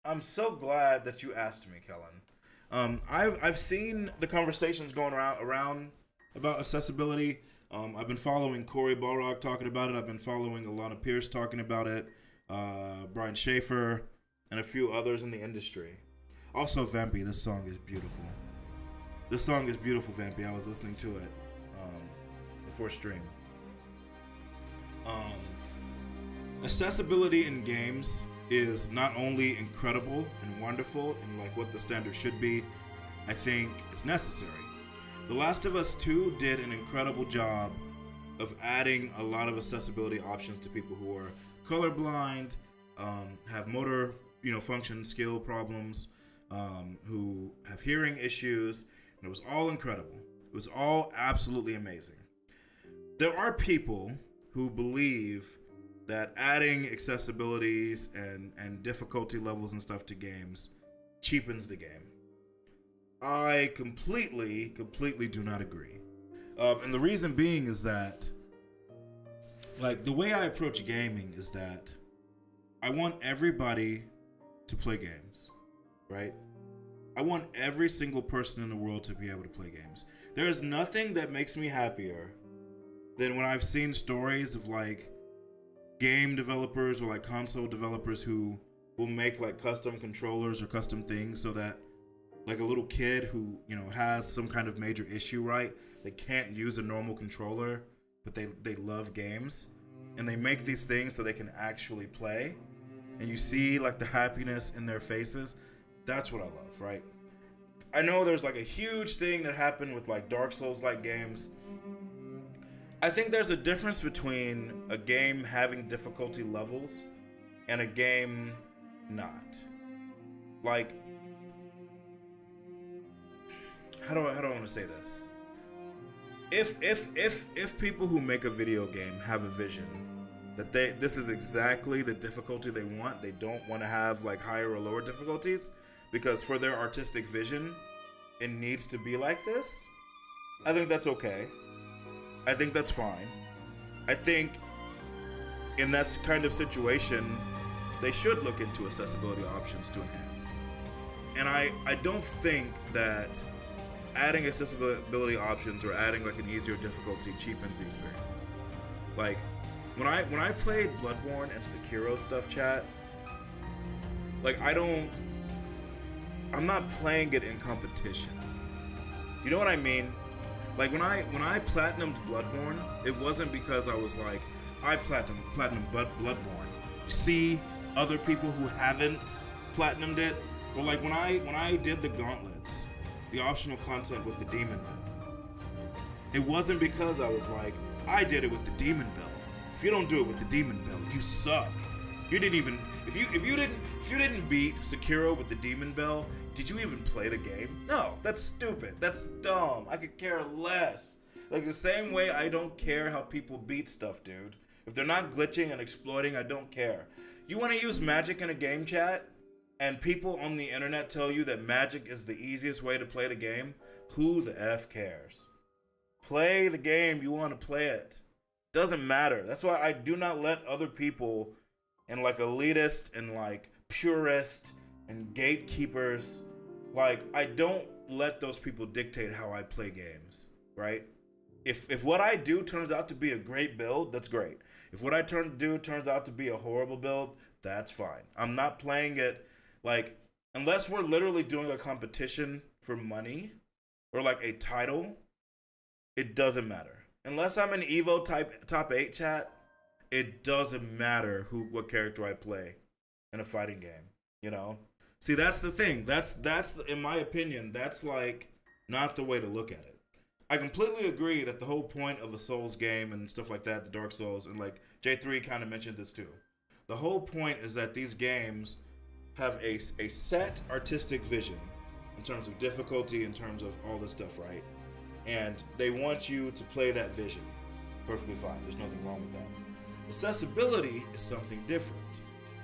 I'm so glad that you asked me, Kellen. I've seen the conversations going around about accessibility. I've been following Corey Balrog talking about it. I've been following Alana Pierce talking about it. Brian Schaefer and a few others in the industry. Also, Vampy, this song is beautiful. This song is beautiful, Vampy. I was listening to it before stream. Um, Accessibility in games is not only incredible and wonderful and like what the standard should be, I think it's necessary. The Last of Us 2 did an incredible job of adding a lot of accessibility options to people who are colorblind, have motor, function skill problems, who have hearing issues, and it was all incredible. It was all absolutely amazing. There are people who believe that adding accessibilities and difficulty levels and stuff to games cheapens the game. I completely do not agree. And the reason being is that, like, the way I approach gaming is that I want everybody to play games, right? I want every single person in the world to be able to play games. There is nothing that makes me happier than when I've seen stories of, like, game developers or like console developers who will make like custom controllers or custom things so that like a little kid who has some kind of major issue, right, they can't use a normal controller but they love games, and they make these things so they can actually play, and you see like the happiness in their faces. That's what I love, right? I know there's like a huge thing that happened with like Dark Souls like games. I think there's a difference between a game having difficulty levels and a game not. Like, how do I want to say this? If people who make a video game have a vision that this is exactly the difficulty they want, they don't want to have like higher or lower difficulties because for their artistic vision it needs to be like this. I think that's okay. I think that's fine. I think in that kind of situation, they should look into accessibility options to enhance. And I don't think that adding accessibility options or adding like an easier difficulty cheapens the experience. Like when I played Bloodborne and Sekiro stuff, chat, like I'm not playing it in competition. You know what I mean? Like when I platinumed Bloodborne, it wasn't because I was like, I platinum Bloodborne. You see other people who haven't platinumed it, or like when I did the gauntlets, the optional content with the demon bell. It wasn't because I was like, I did it with the demon bell. If you don't do it with the demon bell, you suck. You didn't even if you didn't beat Sekiro with the demon bell, did you even play the game? No, that's stupid. That's dumb. I could care less. Like the same way I don't care how people beat stuff, dude. If they're not glitching and exploiting, I don't care. You want to use magic in a game, chat, and people on the internet tell you that magic is the easiest way to play the game? Who the F cares? Play the game. You want to play it. Doesn't matter. That's why I do not let other people and like elitist and like purist and gatekeepers, like I don't let those people dictate how I play games, right? If what I do turns out to be a great build, that's great. If what I do turns out to be a horrible build, that's fine. I'm not playing it like, unless we're literally doing a competition for money or like a title, it doesn't matter. Unless I'm an Evo type top 8 chat, it doesn't matter what character I play in a fighting game, you know? See, that's the thing. That's in my opinion, that's like not the way to look at it. I completely agree that the whole point of a Souls game and stuff like that, the Dark Souls, and like J3 kind of mentioned this too. The whole point is that these games have a set artistic vision in terms of difficulty, in terms of all this stuff, right? And they want you to play that vision. Perfectly fine. There's nothing wrong with that. Accessibility is something different.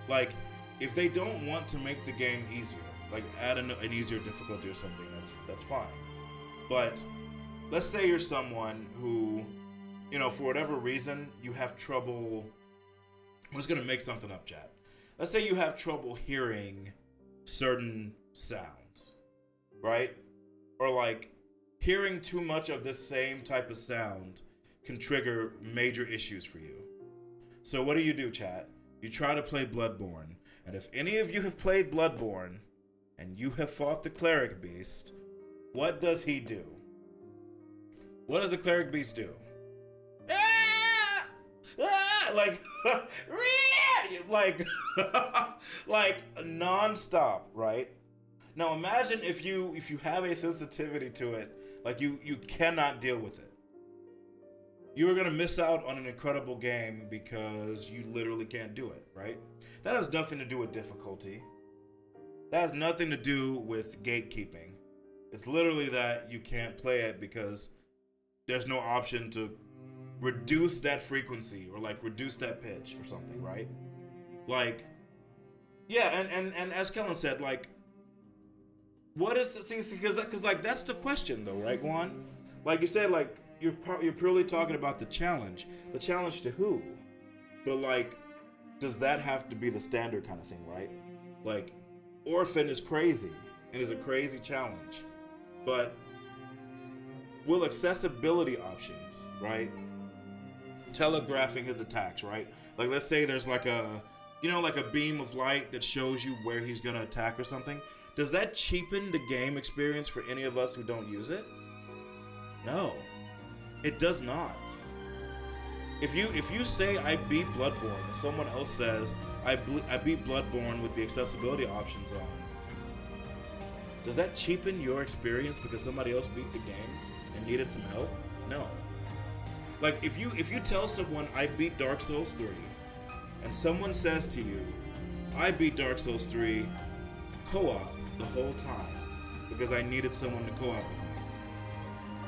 Like, if they don't want to make the game easier, like add an easier difficulty or something, that's fine. But let's say you're someone who, for whatever reason, you have trouble. I'm just gonna make something up, chat. Let's say you have trouble hearing certain sounds, right? Or like hearing too much of this same type of sound can trigger major issues for you. So what do, chat? You try to play Bloodborne, and if any of you have played Bloodborne and you have fought the Cleric Beast, what does he do? What does the Cleric Beast do? Ah! Ah! Like, like, like non-stop, right? Now imagine if you have a sensitivity to it, like you cannot deal with it. You are gonna miss out on an incredible game because you literally can't do it, right? That has nothing to do with difficulty. That has nothing to do with gatekeeping. It's literally that you can't play it because there's no option to reduce that frequency or like reduce that pitch or something, right? Like, yeah, and as Kellen said, like, what is it? Because like that's the question though, right, Juan? Like you said, like you're purely talking about the challenge. The challenge to who? But like, does that have to be the standard kind of thing, right? Like, Orphan is crazy and is a crazy challenge, but will accessibility options, right? Telegraphing his attacks, right? Like let's say there's like a, you know, like a beam of light that shows you where he's gonna attack or something. Does that cheapen the game experience for any of us who don't use it? No, it does not. If you say I beat Bloodborne and someone else says I beat Bloodborne with the accessibility options on, does that cheapen your experience because somebody else beat the game and needed some help? No. Like if you tell someone I beat Dark Souls 3 and someone says to you, I beat Dark Souls 3 co-op the whole time because I needed someone to co-op with me.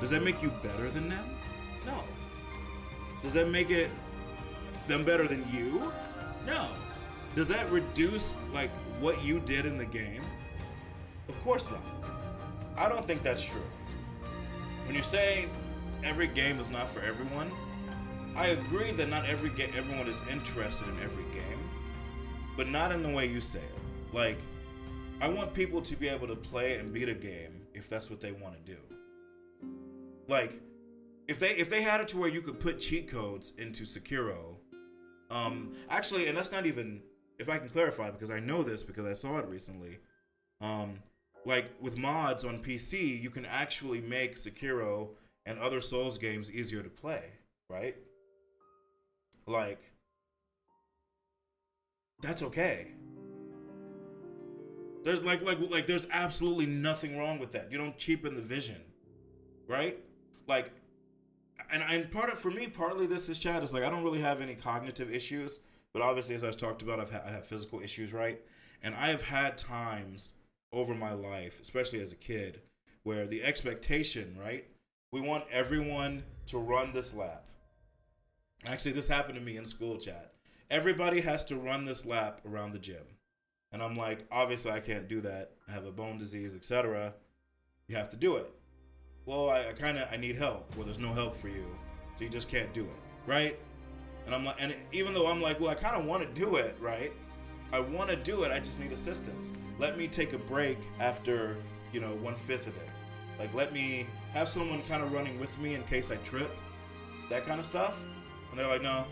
Does that make you better than them? No. Does that make them better than you? No. Does that reduce like what you did in the game? Of course not. I don't think that's true. When you say every game is not for everyone, I agree that not everyone is interested in every game, but not in the way you say it. Like, I want people to be able to play and beat a game if that's what they want to do. Like, if they had it to where you could put cheat codes into Sekiro, actually, and that's not even, if I can clarify, because I know this because I saw it recently, like with mods on PC, you can actually make Sekiro and other Souls games easier to play, right? Like, that's okay. There's like there's absolutely nothing wrong with that. You don't cheapen the vision, right? Like, and for me, partly this is chat is like I don't really have any cognitive issues, but obviously as I've talked about, I have physical issues, right? And I have had times over my life, especially as a kid, where the expectation, right? We want everyone to run this lap. Actually, this happened to me in school, chat. Everybody has to run this lap around the gym. And I'm like, obviously I can't do that. I have a bone disease, etc. You have to do it. Well, I need help. Well, there's no help for you. So you just can't do it, right? And I'm like, and even though I'm like, well, I kind of want to do it, right? I want to do it, I just need assistance. Let me take a break after, 1/5 of it. Like, let me have someone kind of running with me in case I trip, that kind of stuff. And they're like, no.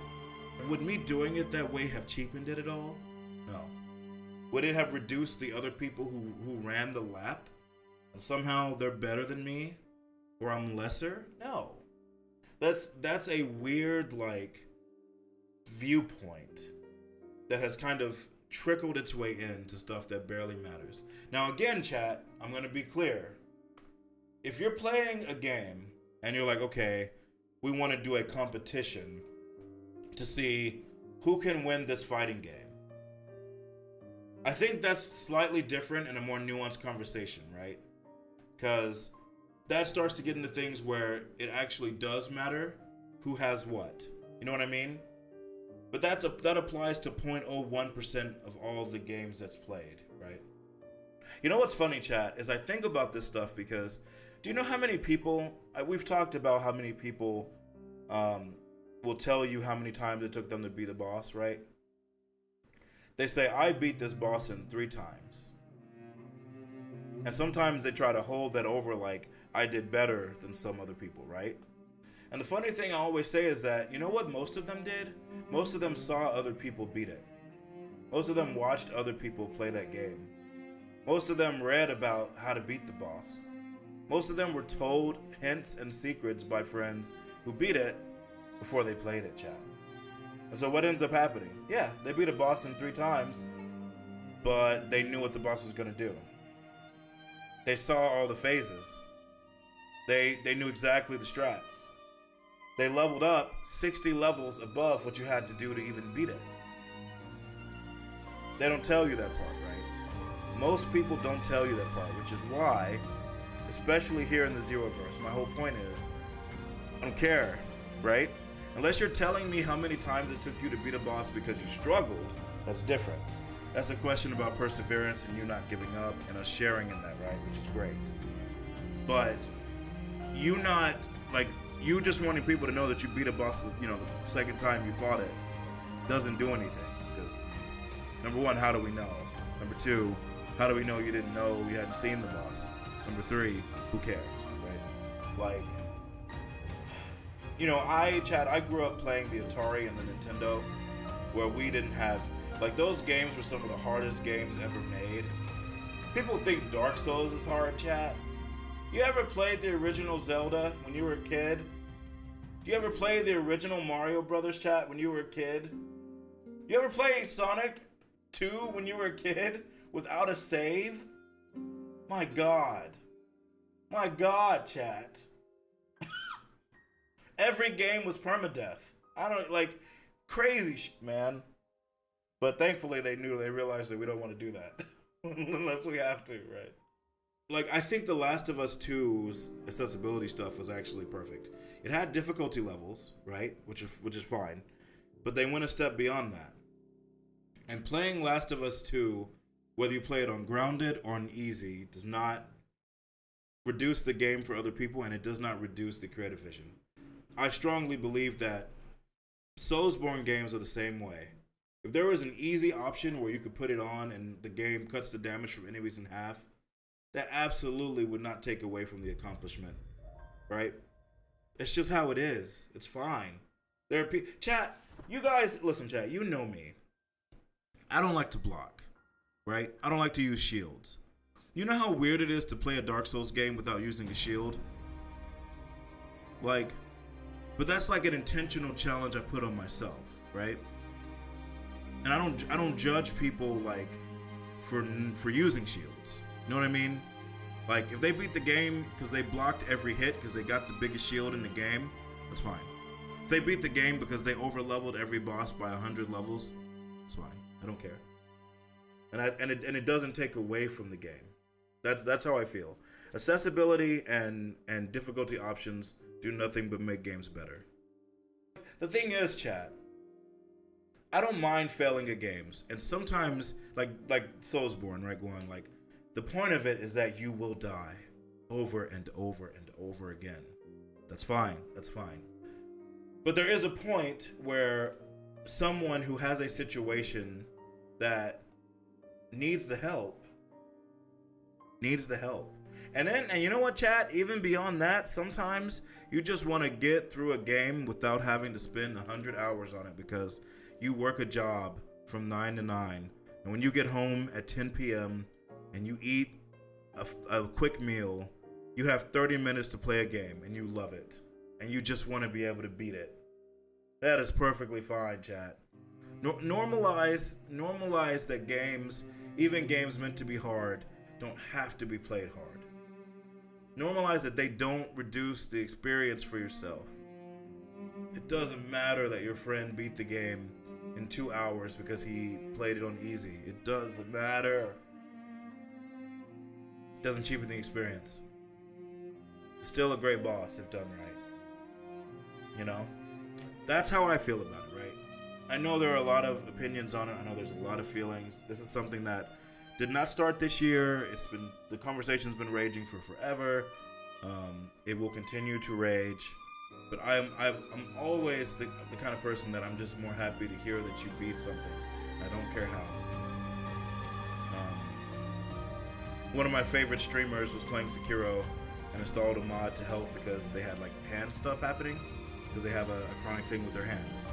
Would me doing it that way have cheapened it at all? No. Would it have reduced the other people who ran the lap? And somehow they're better than me? Or I'm lesser? No. That's a weird, like, viewpoint that has kind of trickled its way into stuff that barely matters. Now again, chat, I'm going to be clear. If you're playing a game and you're like, okay, we want to do a competition to see who can win this fighting game, I think that's slightly different and a more nuanced conversation, right? Because that starts to get into things where it actually does matter who has what. You know what I mean? But that applies to 0.01% of all the games that's played, right? You know what's funny, chat, is I think about this stuff because do you know how many people, we've talked about how many people will tell you how many times it took them to beat a boss, right? They say, I beat this boss in 3 times. And sometimes they try to hold that over like I did better than some other people, right? And the funny thing I always say is that, you know what most of them did? Most of them saw other people beat it. Most of them watched other people play that game. Most of them read about how to beat the boss. Most of them were told hints and secrets by friends who beat it before they played it, chat. And so what ends up happening? Yeah, they beat a boss in 3 times, but they knew what the boss was going to do. They saw all the phases. They knew exactly the strats. They leveled up 60 levels above what you had to do to even beat it. They don't tell you that part, right? Most people don't tell you that part, which is why, especially here in the Zeroverse, my whole point is, I don't care, right? Unless you're telling me how many times it took you to beat a boss because you struggled, that's different. That's a question about perseverance and you not giving up and us sharing in that, right? Which is great. But you not, like, you just wanting people to know that you beat a boss, you know, the second time you fought it, doesn't do anything. Because, number one, how do we know? Number two, how do we know you didn't know you hadn't seen the boss? Number three, who cares, right? Like, you know, I grew up playing the Atari and the Nintendo, where we didn't have, like, those games were some of the hardest games ever made. People think Dark Souls is hard, chat. You ever played the original Zelda when you were a kid? You ever play the original Mario Brothers, chat, when you were a kid? You ever play Sonic 2 when you were a kid without a save? My God. My God, chat. Every game was permadeath. I don't, like, crazy man. But thankfully they realized that we don't want to do that. Unless we have to, right? Like, I think The Last of Us 2's accessibility stuff was actually perfect. It had difficulty levels, right? Which is fine. But they went a step beyond that. And playing Last of Us 2, whether you play it on grounded or on easy, does not reduce the game for other people, and it does not reduce the creative vision. I strongly believe that Soulsborne games are the same way. If there was an easy option where you could put it on and the game cuts the damage from enemies in half, that absolutely would not take away from the accomplishment, right? It's just how it is. It's fine. There are people, chat, you guys, listen, chat, you know me. I don't like to block, right? I don't like to use shields. You know how weird it is to play a Dark Souls game without using a shield? Like, but that's like an intentional challenge I put on myself, right? And I don't judge people like for using shields. You know what I mean? Like, if they beat the game because they blocked every hit because they got the biggest shield in the game, that's fine. If they beat the game because they over-leveled every boss by 100 levels, it's fine. I don't care. And it doesn't take away from the game. That's how I feel. Accessibility and difficulty options do nothing but make games better. The thing is, chat, I don't mind failing at games, and sometimes, like Soulsborne, right, going, like, the point of it is that you will die over and over and over again. That's fine, that's fine. But there is a point where someone who has a situation that needs the help, And you know what, chat? Even beyond that, sometimes you just want to get through a game without having to spend 100 hours on it because you work a job from 9 to 9. And when you get home at 10 p.m. and you eat a quick meal, you have 30 minutes to play a game and you love it. And you just want to be able to beat it. That is perfectly fine, chat. Normalize that games, even games meant to be hard, don't have to be played hard. Normalize that they don't reduce the experience for yourself. It doesn't matter that your friend beat the game in 2 hours because he played it on easy. It doesn't matter. It doesn't cheapen the experience. It's still a great boss if done right. You know? That's how I feel about it, right? I know there are a lot of opinions on it. I know there's a lot of feelings. This is something that did not start this year. The conversation's been raging for forever. It will continue to rage. But I'm always the kind of person that I'm just more happy to hear that you beat something. I don't care how. One of my favorite streamers was playing Sekiro and installed a mod to help because they had like hand stuff happening because they have a chronic thing with their hands.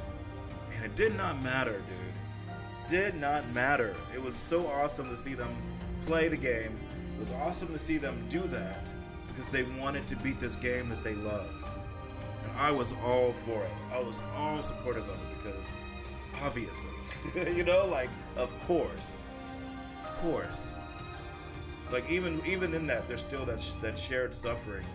And it did not matter, dude. Did not matter. It was so awesome to see them play the game. It was awesome to see them do that because they wanted to beat this game that they loved. And I was all for it. I was all supportive of it because obviously, you know, like, of course. Of course. Like, even in that, there's still that shared suffering,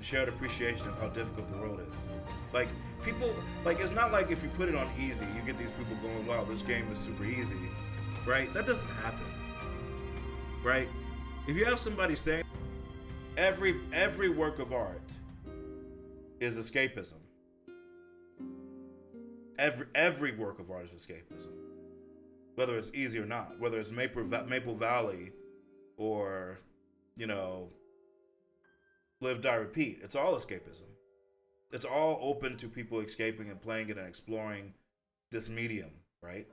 shared appreciation of how difficult the world is. Like, people, like, it's not like if you put it on easy, you get these people going, wow, this game is super easy, right? That doesn't happen, right? If you have somebody saying every work of art is escapism. Every work of art is escapism. Whether it's easy or not, whether it's Maple Valley or, you know, Live, Die, Repeat. It's all escapism. It's all open to people escaping and playing it and exploring this medium, right?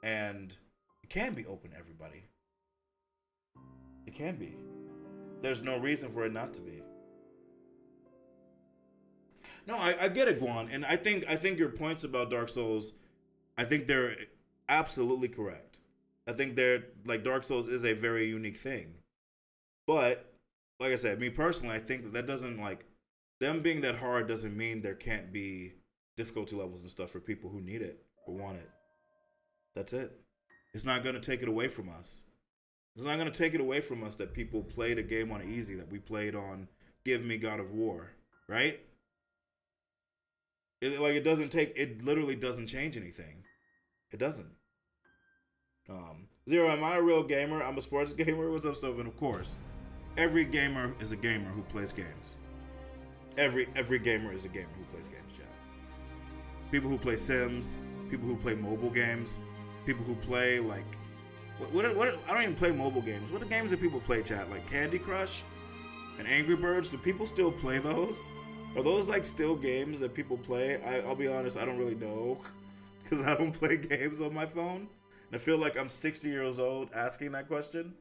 And it can be open to everybody. It can be. There's no reason for it not to be. No, I get it, Guan, and I think your points about Dark Souls, I think they're absolutely correct. I think they're, like, Dark Souls is a very unique thing. But, like I said, me personally, I think that doesn't, like, them being that hard doesn't mean there can't be difficulty levels and stuff for people who need it or want it. That's it. It's not going to take it away from us. It's not going to take it away from us that people played a game on easy, that we played on Give Me God of War, right? It literally doesn't change anything. It doesn't. Zero, am I a real gamer? I'm a sports gamer. What's up, Sylvan? Of course. Every gamer is a gamer who plays games. Every gamer is a gamer who plays games, chat. People who play Sims, people who play mobile games, people who play, like, what I don't even play mobile games. What the games that people play, chat? Like Candy Crush and Angry Birds? Do people still play those? Are those, like, still games that people play? I'll be honest, I don't really know because I don't play games on my phone. And I feel like I'm 60 years old asking that question.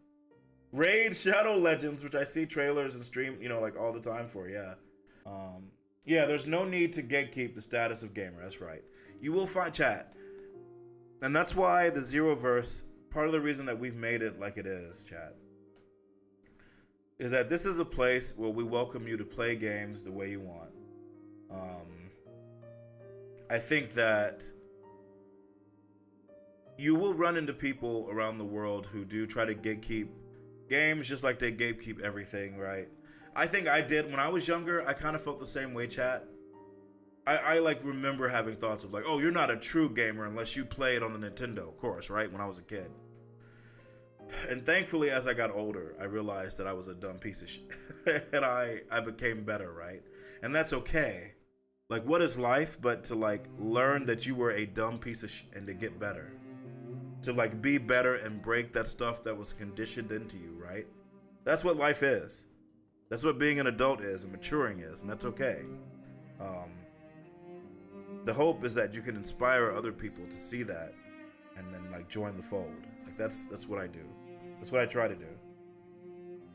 Raid Shadow Legends, which I see trailers and stream, you know, like, all the time for, yeah. Yeah, there's no need to gatekeep the status of gamer, that's right. You will find, chat. And that's why the Zeroverse, part of the reason that we've made it like it is, chat, is that this is a place where we welcome you to play games the way you want. I think that you will run into people around the world who do try to gatekeep games just like they gatekeep everything, right? I think I did when I was younger. I kind of felt the same way, chat. I like remember having thoughts of like, oh, you're not a true gamer unless you play it on the Nintendo, of course, right? When I was a kid. And thankfully, as I got older, I realized that I was a dumb piece of shit. And I became better, right? And that's okay. Like, what is life but to, like, learn that you were a dumb piece of shit and to get better? To, like, be better and break that stuff that was conditioned into you, right? That's what life is. That's what being an adult is and maturing is, and that's okay. The hope is that you can inspire other people to see that and then, like, join the fold. Like, that's what I do. That's what I try to do.